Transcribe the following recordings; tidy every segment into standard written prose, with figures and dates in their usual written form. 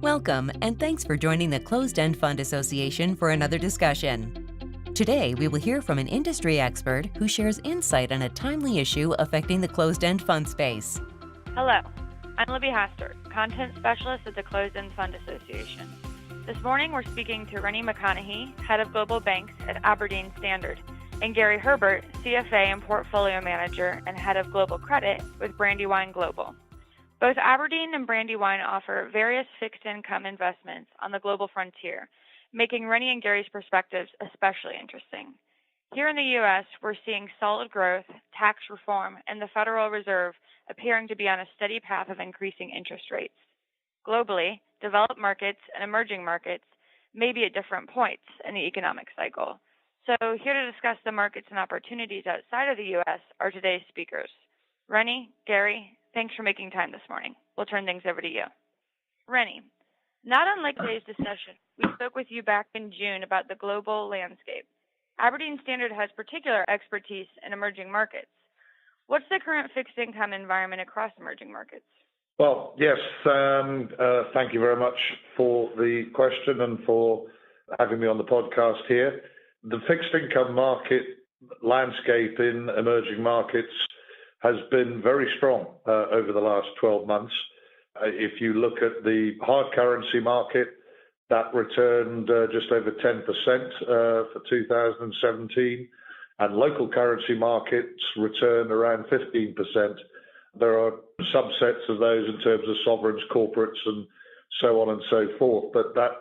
Welcome, and thanks for joining the Closed End Fund Association for another discussion. Today, we will hear from an industry expert who shares insight on a timely issue affecting the closed-end fund space. Hello, I'm Libby Hastert, Content Specialist at the Closed End Fund Association. This morning, we're speaking to Rennie McConnochie, Head of Global Banks at Aberdeen Standard, and Gary Herbert, CFA and Portfolio Manager and Head of Global Credit with Brandywine Global. Both Aberdeen and Brandywine offer various fixed income investments on the global frontier, making Rennie and Gary's perspectives especially interesting. Here in the U.S., we're seeing solid growth, tax reform, and the Federal Reserve appearing to be on a steady path of increasing interest rates. Globally, developed markets and emerging markets may be at different points in the economic cycle. So here to discuss the markets and opportunities outside of the U.S. are today's speakers. Rennie, Gary, thanks for making time this morning. We'll turn things over to you. Rennie, not unlike today's discussion, we spoke with you back in June about the global landscape. Aberdeen Standard has particular expertise in emerging markets. What's the current fixed income environment across emerging markets? Well, yes, thank you very much for the question and for having me on the podcast here. The fixed income market landscape in emerging markets has been very strong over the last 12 months. If you look at the hard currency market, that returned just over 10% for 2017, and local currency markets returned around 15%. There are subsets of those in terms of sovereigns, corporates, and so on and so forth, but that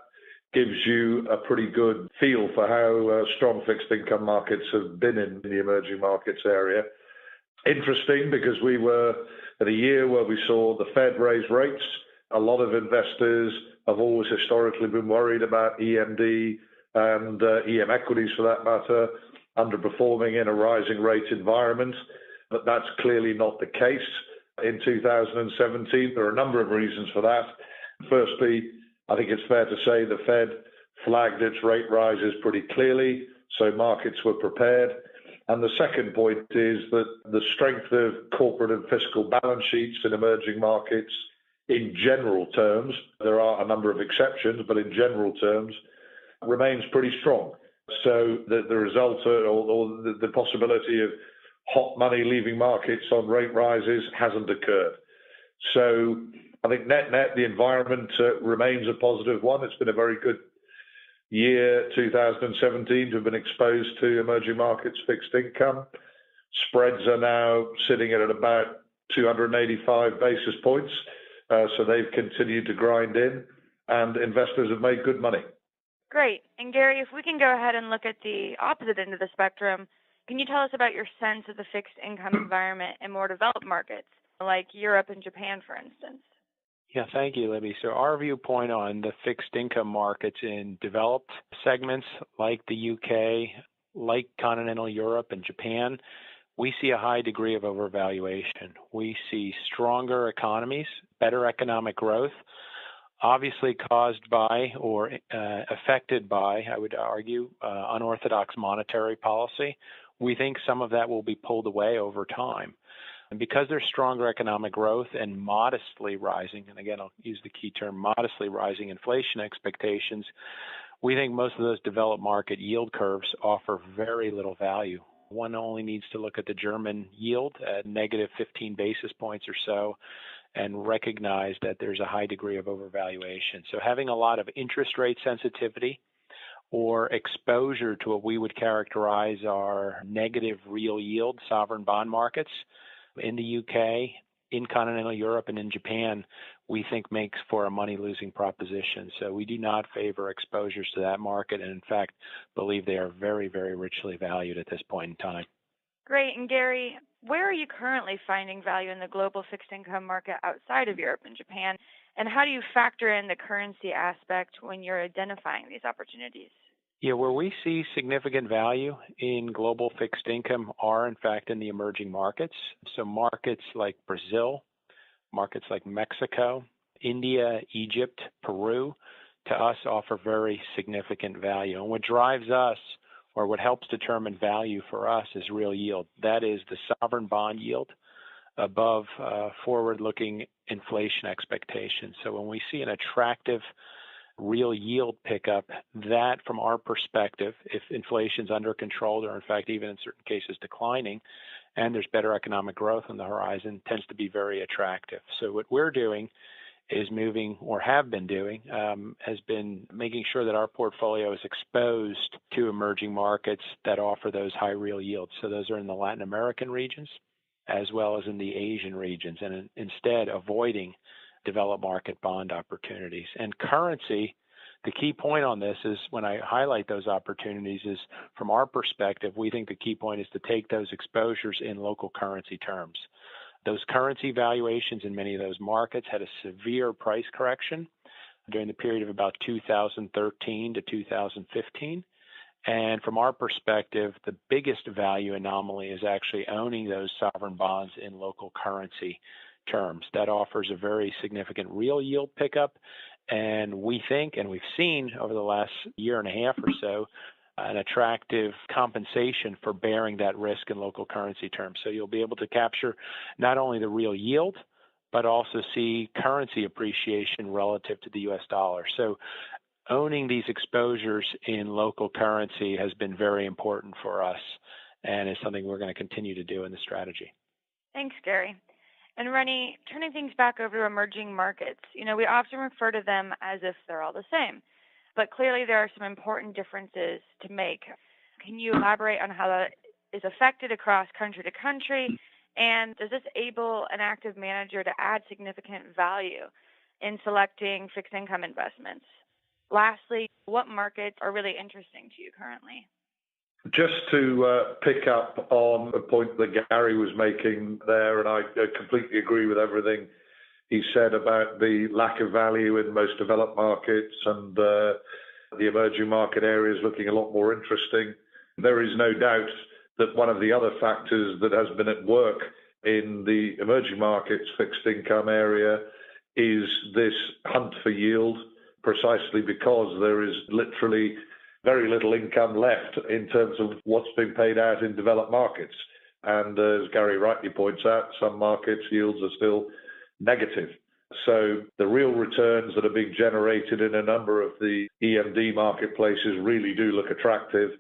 gives you a pretty good feel for how strong fixed income markets have been in the emerging markets area. Interesting, because we were at a year where we saw the Fed raise rates. A lot of investors have always historically been worried about EMD and EM equities, for that matter, underperforming in a rising rate environment. But that's clearly not the case in 2017. There are a number of reasons for that. Firstly, I think it's fair to say the Fed flagged its rate rises pretty clearly, so markets were prepared. And the second point is that the strength of corporate and fiscal balance sheets in emerging markets, in general terms, there are a number of exceptions, but in general terms, remains pretty strong. So the result or the possibility of hot money leaving markets on rate rises hasn't occurred. So I think net-net, the environment remains a positive one. It's been a very good year 2017 to have been exposed to emerging markets fixed income. Spreads are now sitting at about 285 basis points, so they've continued to grind in, and investors have made good money. Great. And Gary, if we can go ahead and look at the opposite end of the spectrum, can you tell us about your sense of the fixed income environment in more developed markets, like Europe and Japan, for instance? Yeah, thank you, Libby. So our viewpoint on the fixed income markets in developed segments like the UK, like continental Europe and Japan, we see a high degree of overvaluation. We see stronger economies, better economic growth, obviously caused by or affected by, I would argue, unorthodox monetary policy. We think some of that will be pulled away over time. And because there's stronger economic growth and modestly rising, and again, I'll use the key term, modestly rising inflation expectations, we think most of those developed market yield curves offer very little value. One only needs to look at the German yield at negative 15 basis points or so and recognize that there's a high degree of overvaluation. So having a lot of interest rate sensitivity or exposure to what we would characterize our negative real yield sovereign bond markets in the UK, in continental Europe, and in Japan, we think makes for a money-losing proposition. So we do not favor exposures to that market, and in fact, believe they are very, very richly valued at this point in time. Great. And Gary, where are you currently finding value in the global fixed income market outside of Europe and Japan? And how do you factor in the currency aspect when you're identifying these opportunities? Yeah, where we see significant value in global fixed income are, in fact, in the emerging markets. So markets like Brazil, markets like Mexico, India, Egypt, Peru, to us offer very significant value. And what drives us, or what helps determine value for us, is real yield. That is the sovereign bond yield above forward-looking inflation expectations. So when we see an attractive real yield pickup, that from our perspective, if inflation's under control or in fact even in certain cases declining, and there's better economic growth on the horizon, tends to be very attractive. So what we're doing is moving, or have been doing, has been making sure that our portfolio is exposed to emerging markets that offer those high real yields. So those are in the Latin American regions as well as in the Asian regions, and instead avoiding developed market bond opportunities. And currency, the key point on this is when I highlight those opportunities is from our perspective, we think the key point is to take those exposures in local currency terms. Those currency valuations in many of those markets had a severe price correction during the period of about 2013 to 2015. And from our perspective, the biggest value anomaly is actually owning those sovereign bonds in local currency terms. That offers a very significant real yield pickup. And we think, and we've seen over the last year and a half or so, an attractive compensation for bearing that risk in local currency terms. So you'll be able to capture not only the real yield, but also see currency appreciation relative to the US dollar. So owning these exposures in local currency has been very important for us and is something we're going to continue to do in the strategy. Thanks, Gary. And Rennie, turning things back over to emerging markets, we often refer to them as if they're all the same, but clearly there are some important differences to make. Can you elaborate on how that is affected across country to country? And does this enable an active manager to add significant value in selecting fixed income investments? Lastly, what markets are really interesting to you currently? Just to pick up on a point that Gary was making there, and I completely agree with everything he said about the lack of value in most developed markets and the emerging market areas looking a lot more interesting. There is no doubt that one of the other factors that has been at work in the emerging markets fixed income area is this hunt for yield, precisely because there is literally very little income left in terms of what's being paid out in developed markets. And as Gary rightly points out, some markets yields are still negative. So the real returns that are being generated in a number of the EMD marketplaces really do look attractive.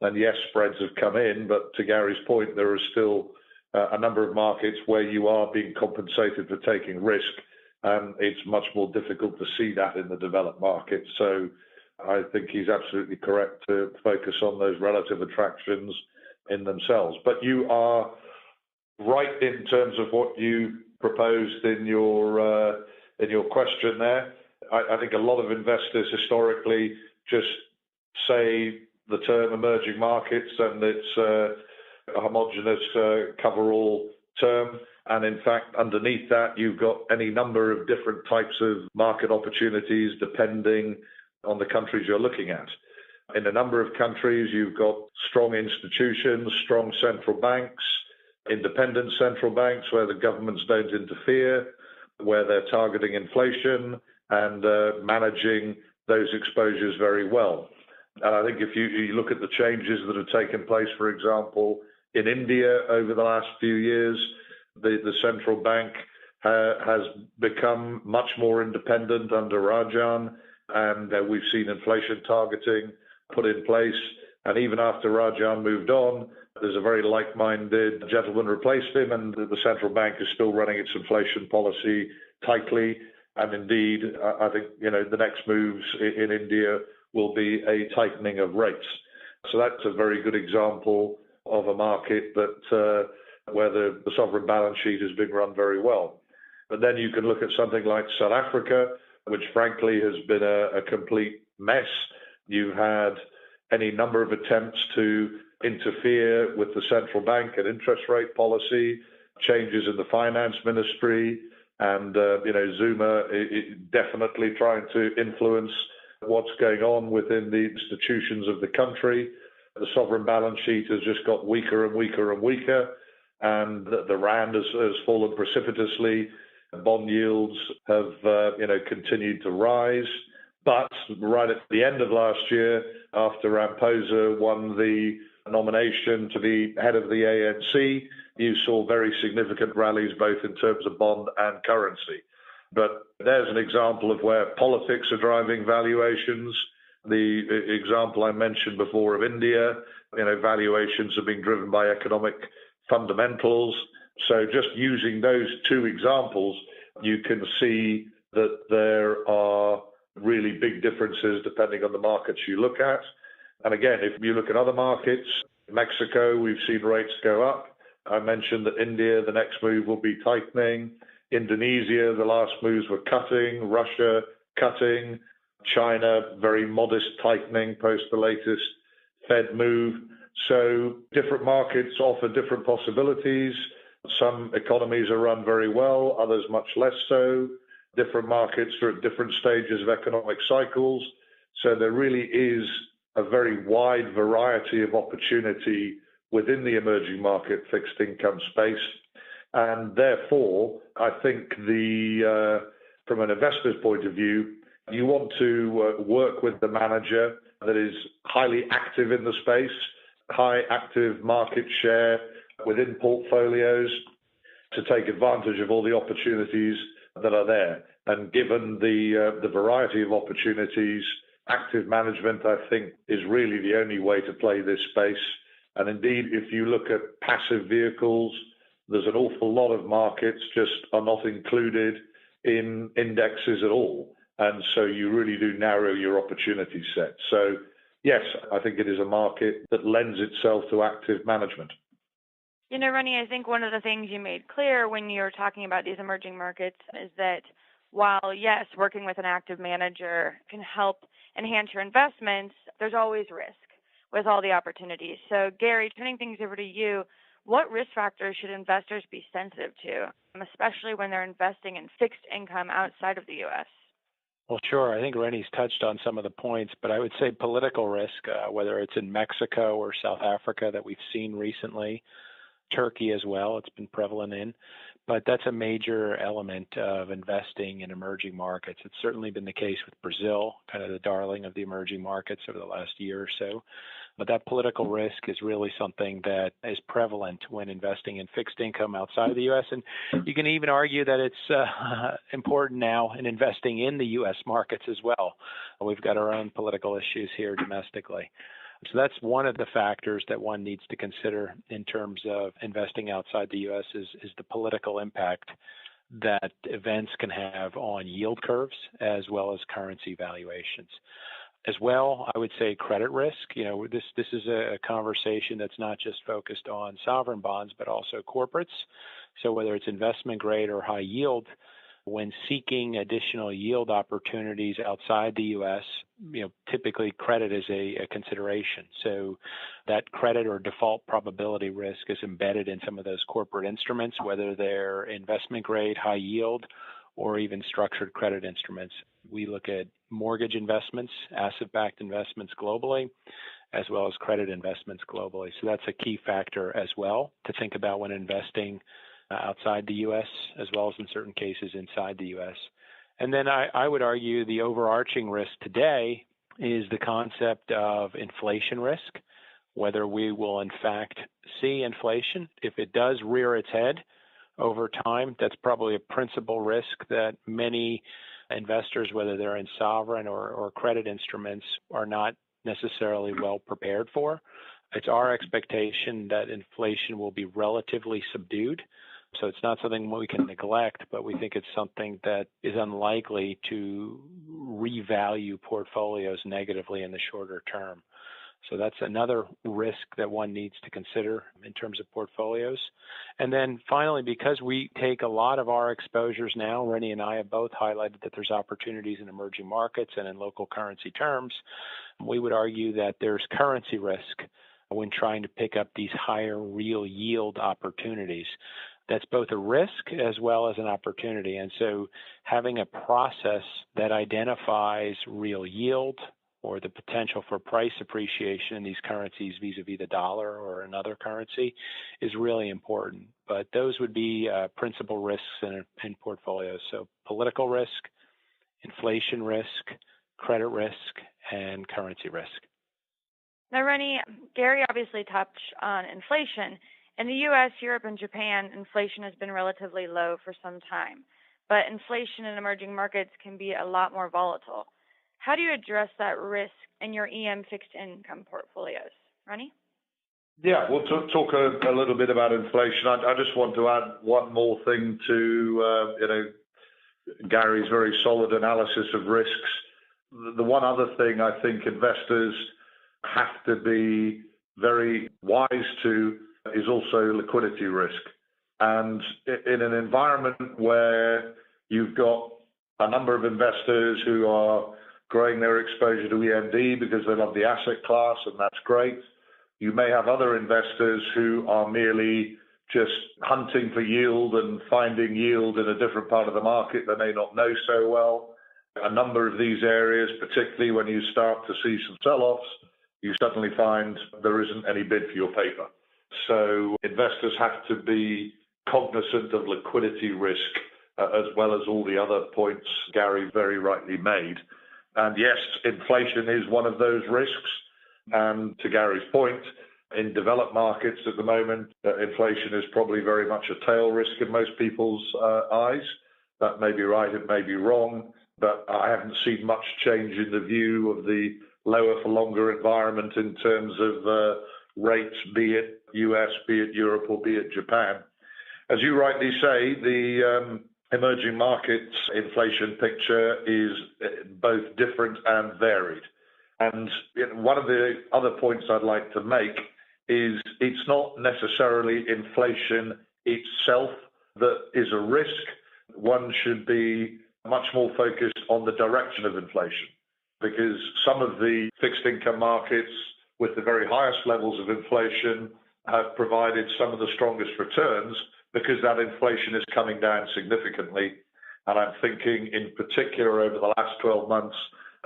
And yes, spreads have come in, but to Gary's point, there are still a number of markets where you are being compensated for taking risk. And it's much more difficult to see that in the developed markets. So I think he's absolutely correct to focus on those relative attractions in themselves. But you are right in terms of what you proposed in your question there. I think a lot of investors historically just say the term emerging markets and it's a homogenous cover-all term. And in fact, underneath that, you've got any number of different types of market opportunities depending on the countries you're looking at. In a number of countries, you've got strong institutions, strong central banks, independent central banks where the governments don't interfere, where they're targeting inflation and managing those exposures very well. And I think if you look at the changes that have taken place, for example, in India over the last few years, the central bank has become much more independent under Rajan, and we've seen inflation targeting put in place. And even after Rajan moved on, there's a very like-minded gentleman replaced him, and the central bank is still running its inflation policy tightly. And indeed, I think the next moves in India will be a tightening of rates. So that's a very good example of a market that where the sovereign balance sheet has been run very well. But then you can look at something like South Africa, which frankly has been a complete mess. You've had any number of attempts to interfere with the central bank and interest rate policy, changes in the finance ministry, and Zuma definitely trying to influence what's going on within the institutions of the country. The sovereign balance sheet has just got weaker and weaker and weaker, and the rand has fallen precipitously. Bond yields have continued to rise. But right at the end of last year, after Ramaphosa won the nomination to be head of the ANC, you saw very significant rallies both in terms of bond and currency. But there's an example of where politics are driving valuations. The example I mentioned before of India, valuations are being driven by economic fundamentals. So just using those two examples, you can see that there are really big differences depending on the markets you look at. And again, if you look at other markets, Mexico, we've seen rates go up. I mentioned that India, the next move will be tightening. Indonesia, the last moves were cutting. Russia, cutting. China, very modest tightening post the latest Fed move. So different markets offer different possibilities. Some economies are run very well, others much less so. Different markets are at different stages of economic cycles. So there really is a very wide variety of opportunity within the emerging market fixed income space. And therefore, I think from an investor's point of view, you want to work with the manager that is highly active in the space, high active market share within portfolios to take advantage of all the opportunities that are there. And given the variety of opportunities, active management, I think, is really the only way to play this space. And indeed, if you look at passive vehicles, there's an awful lot of markets just are not included in indexes at all. And so you really do narrow your opportunity set. So yes, I think it is a market that lends itself to active management. Rennie, I think one of the things you made clear when you were talking about these emerging markets is that while, yes, working with an active manager can help enhance your investments, there's always risk with all the opportunities. So, Gary, turning things over to you, what risk factors should investors be sensitive to, especially when they're investing in fixed income outside of the U.S.? Well, sure. I think Rennie's touched on some of the points, but I would say political risk, whether it's in Mexico or South Africa that we've seen recently, Turkey as well, it's been prevalent in. But that's a major element of investing in emerging markets. It's certainly been the case with Brazil, kind of the darling of the emerging markets over the last year or so. But that political risk is really something that is prevalent when investing in fixed income outside of the U.S. And you can even argue that it's important now in investing in the U.S. markets as well. We've got our own political issues here domestically. So that's one of the factors that one needs to consider in terms of investing outside the U.S. is the political impact that events can have on yield curves as well as currency valuations. As well, I would say credit risk. This is a conversation that's not just focused on sovereign bonds, but also corporates. So whether it's investment grade or high yield, when seeking additional yield opportunities outside the U.S., typically credit is a consideration. So that credit or default probability risk is embedded in some of those corporate instruments, whether they're investment grade, high yield, or even structured credit instruments. We look at mortgage investments, asset-backed investments globally, as well as credit investments globally. So that's a key factor as well to think about when investing outside the U.S., as well as in certain cases inside the U.S. And then I would argue the overarching risk today is the concept of inflation risk, whether we will in fact see inflation. If it does rear its head over time, that's probably a principal risk that many investors, whether they're in sovereign or credit instruments, are not necessarily well prepared for. It's our expectation that inflation will be relatively subdued. So it's not something we can neglect, but we think it's something that is unlikely to revalue portfolios negatively in the shorter term. So that's another risk that one needs to consider in terms of portfolios. And then finally, because we take a lot of our exposures now, Rennie and I have both highlighted that there's opportunities in emerging markets and in local currency terms, we would argue that there's currency risk when trying to pick up these higher real yield opportunities. That's both a risk as well as an opportunity. And so having a process that identifies real yield or the potential for price appreciation in these currencies vis-a-vis the dollar or another currency is really important. But those would be principal risks in portfolios. So political risk, inflation risk, credit risk, and currency risk. Now, Rennie, Gary obviously touched on inflation. In the U.S., Europe, and Japan, inflation has been relatively low for some time, but inflation in emerging markets can be a lot more volatile. How do you address that risk in your EM fixed income portfolios? Rennie? Yeah, we'll talk a little bit about inflation. I just want to add one more thing to Gary's very solid analysis of risks. The one other thing I think investors have to be very wise to is also liquidity risk. And in an environment where you've got a number of investors who are growing their exposure to EMD because they love the asset class, and that's great. You may have other investors who are merely just hunting for yield and finding yield in a different part of the market they may not know so well. A number of these areas, particularly when you start to see some sell-offs, you suddenly find there isn't any bid for your paper. So investors have to be cognizant of liquidity risk as well as all the other points Gary very rightly made. And yes, inflation is one of those risks. And to Gary's point, in developed markets at the moment, inflation is probably very much a tail risk in most people's eyes. That may be right, it may be wrong, but I haven't seen much change in the view of the lower for longer environment in terms of rates, be it US, be it Europe, or be it Japan. As you rightly say, the emerging markets inflation picture is both different and varied. And one of the other points I'd like to make is it's not necessarily inflation itself that is a risk. One should be much more focused on the direction of inflation, because some of the fixed income markets with the very highest levels of inflation have provided some of the strongest returns because that inflation is coming down significantly. And I'm thinking in particular over the last 12 months,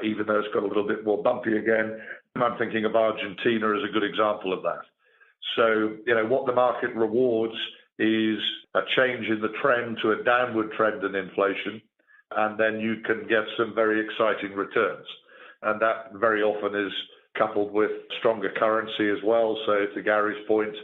even though it's got a little bit more bumpy again, I'm thinking of Argentina as a good example of that. So, what the market rewards is a change in the trend to a downward trend in inflation, and then you can get some very exciting returns. And that very often is coupled with stronger currency as well. So to Gary's point,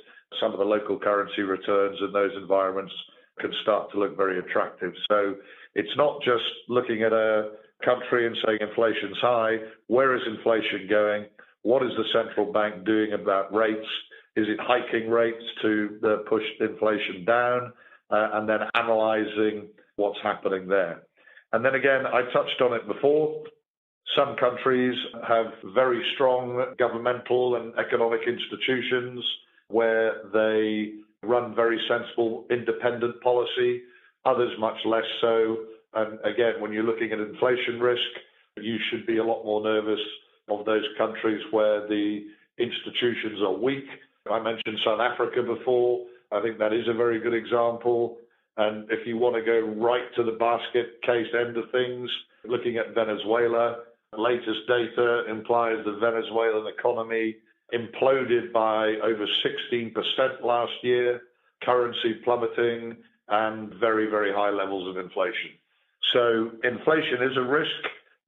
some of the local currency returns in those environments can start to look very attractive. So it's not just looking at a country and saying inflation's high. Where is inflation going? What is the central bank doing about rates? Is it hiking rates to push inflation down? And then analyzing what's happening there. And then again, I touched on it before. Some countries have very strong governmental and economic institutions where they run very sensible, independent policy, others much less so. And again, when you're looking at inflation risk, you should be a lot more nervous of those countries where the institutions are weak. I mentioned South Africa before. I think that is a very good example. And if you want to go right to the basket case end of things, looking at Venezuela, the latest data implies the Venezuelan economy imploded by over 16% last year, currency plummeting, and very, very high levels of inflation. So inflation is a risk,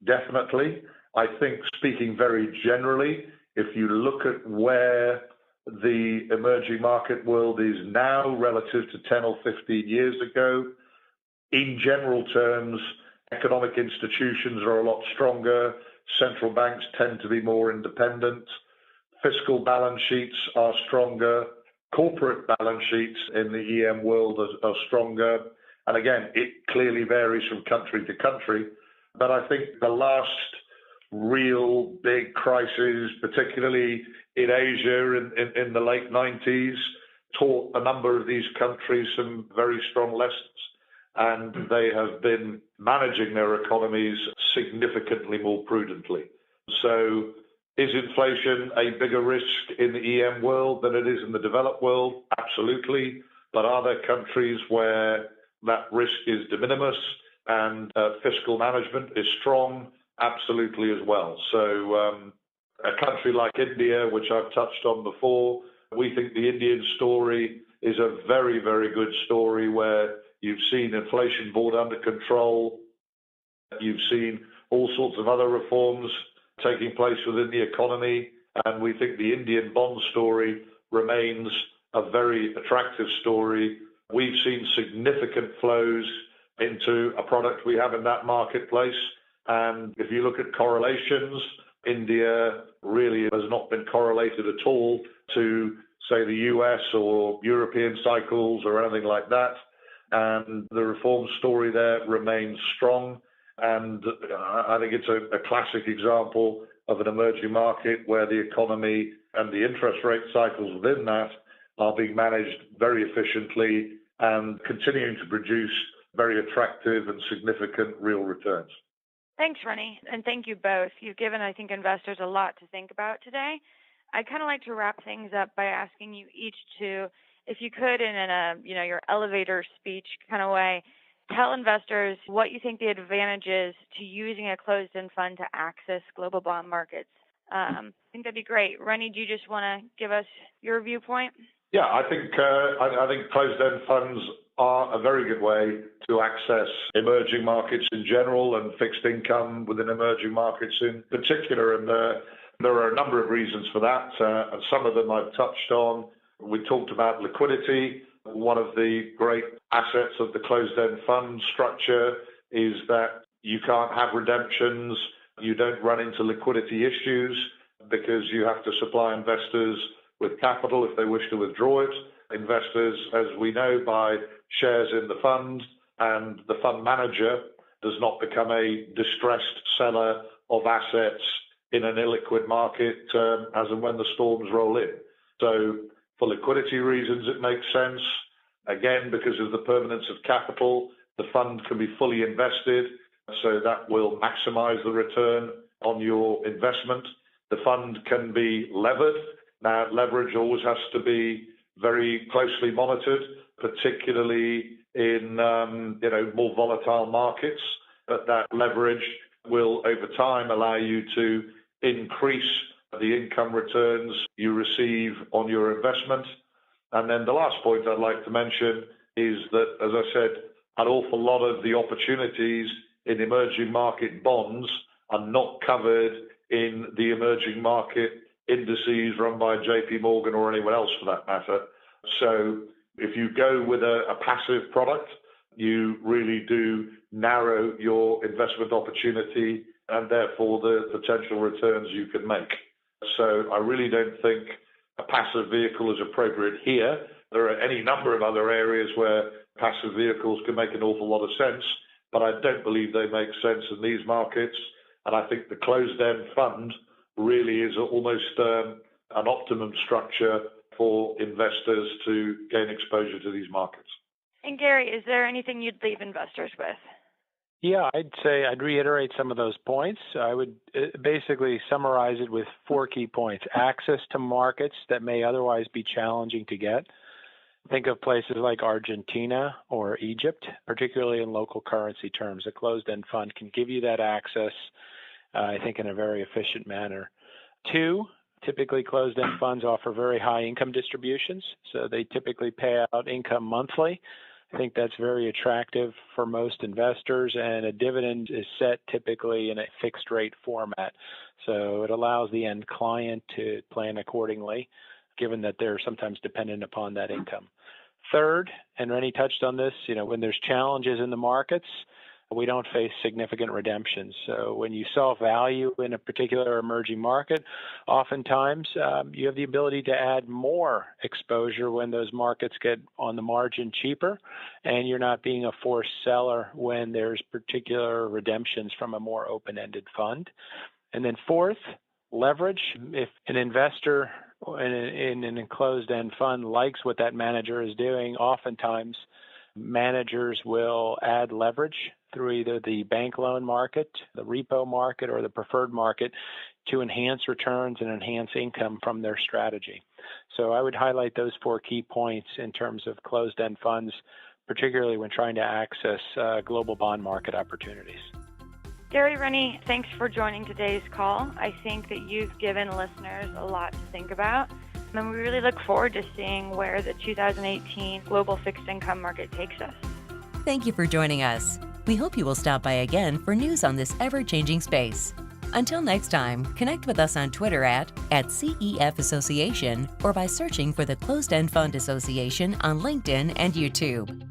definitely. I think speaking very generally, if you look at where the emerging market world is now relative to 10 or 15 years ago, in general terms, economic institutions are a lot stronger. Central banks tend to be more independent. Fiscal balance sheets are stronger. Corporate balance sheets in the EM world are stronger. And again, it clearly varies from country to country. But I think the last real big crisis, particularly in Asia in the late 90s, taught a number of these countries some very strong lessons. And they have been managing their economies significantly more prudently. So is inflation a bigger risk in the EM world than it is in the developed world? Absolutely. But are there countries where that risk is de minimis and fiscal management is strong? Absolutely as well. So a country like India, which I've touched on before, we think the Indian story is a very, very good story where you've seen inflation brought under control. You've seen all sorts of other reforms taking place within the economy. And we think the Indian bond story remains a very attractive story. We've seen significant flows into a product we have in that marketplace. And if you look at correlations, India really has not been correlated at all to, say, the US or European cycles or anything like that. And the reform story there remains strong. And I think it's a classic example of an emerging market where the economy and the interest rate cycles within that are being managed very efficiently and continuing to produce very attractive and significant real returns. Thanks, Rennie, and thank you both. You've given, I think, investors a lot to think about today. I'd kind of like to wrap things up by asking you each to, if you could, in your elevator speech kind of way, tell investors what you think the advantage is to using a closed-end fund to access global bond markets. I think that'd be great. Rennie, do you just want to give us your viewpoint? Yeah, I think closed-end funds are a very good way to access emerging markets in general and fixed income within emerging markets in particular. And there are a number of reasons for that, and some of them I've touched on. We talked about liquidity. One of the great assets of the closed-end fund structure is that you can't have redemptions. You don't run into liquidity issues because you have to supply investors with capital if they wish to withdraw it. Investors, as we know, buy shares in the fund, and the fund manager does not become a distressed seller of assets in an illiquid market as and when the storms roll in. So for liquidity reasons, it makes sense. Again, because of the permanence of capital, the fund can be fully invested, so that will maximize the return on your investment. The fund can be levered. Now, leverage always has to be very closely monitored, particularly in more volatile markets. But that leverage will, over time, allow you to increase the income returns you receive on your investment. And then the last point I'd like to mention is that, as I said, an awful lot of the opportunities in emerging market bonds are not covered in the emerging market indices run by JP Morgan or anyone else for that matter. So if you go with a passive product, you really do narrow your investment opportunity and therefore the potential returns you can make. So I really don't think a passive vehicle is appropriate here. There are any number of other areas where passive vehicles can make an awful lot of sense, but I don't believe they make sense in these markets. And I think the closed-end fund really is almost an optimum structure for investors to gain exposure to these markets. And Gary, is there anything you'd leave investors with? Yeah, I'd reiterate some of those points. I would basically summarize it with 4 key points. Access to markets that may otherwise be challenging to get. Think of places like Argentina or Egypt, particularly in local currency terms. A closed-end fund can give you that access, I think, in a very efficient manner. 2, typically closed-end funds offer very high income distributions, so they typically pay out income monthly. I think that's very attractive for most investors, and a dividend is set typically in a fixed rate format. So it allows the end client to plan accordingly, given that they're sometimes dependent upon that income. Third, and Rennie touched on this, when there's challenges in the markets, we don't face significant redemptions. So when you saw value in a particular emerging market, oftentimes you have the ability to add more exposure when those markets get on the margin cheaper, and you're not being a forced seller when there's particular redemptions from a more open-ended fund. And then fourth, leverage. If an investor in an closed-end fund likes what that manager is doing, oftentimes managers will add leverage through either the bank loan market, the repo market, or the preferred market to enhance returns and enhance income from their strategy. So I would highlight those 4 key points in terms of closed-end funds, particularly when trying to access global bond market opportunities. Gary, Rennie, thanks for joining today's call. I think that you've given listeners a lot to think about, and we really look forward to seeing where the 2018 global fixed income market takes us. Thank you for joining us. We hope you will stop by again for news on this ever-changing space. Until next time, connect with us on Twitter at CEF Association or by searching for the Closed End Fund Association on LinkedIn and YouTube.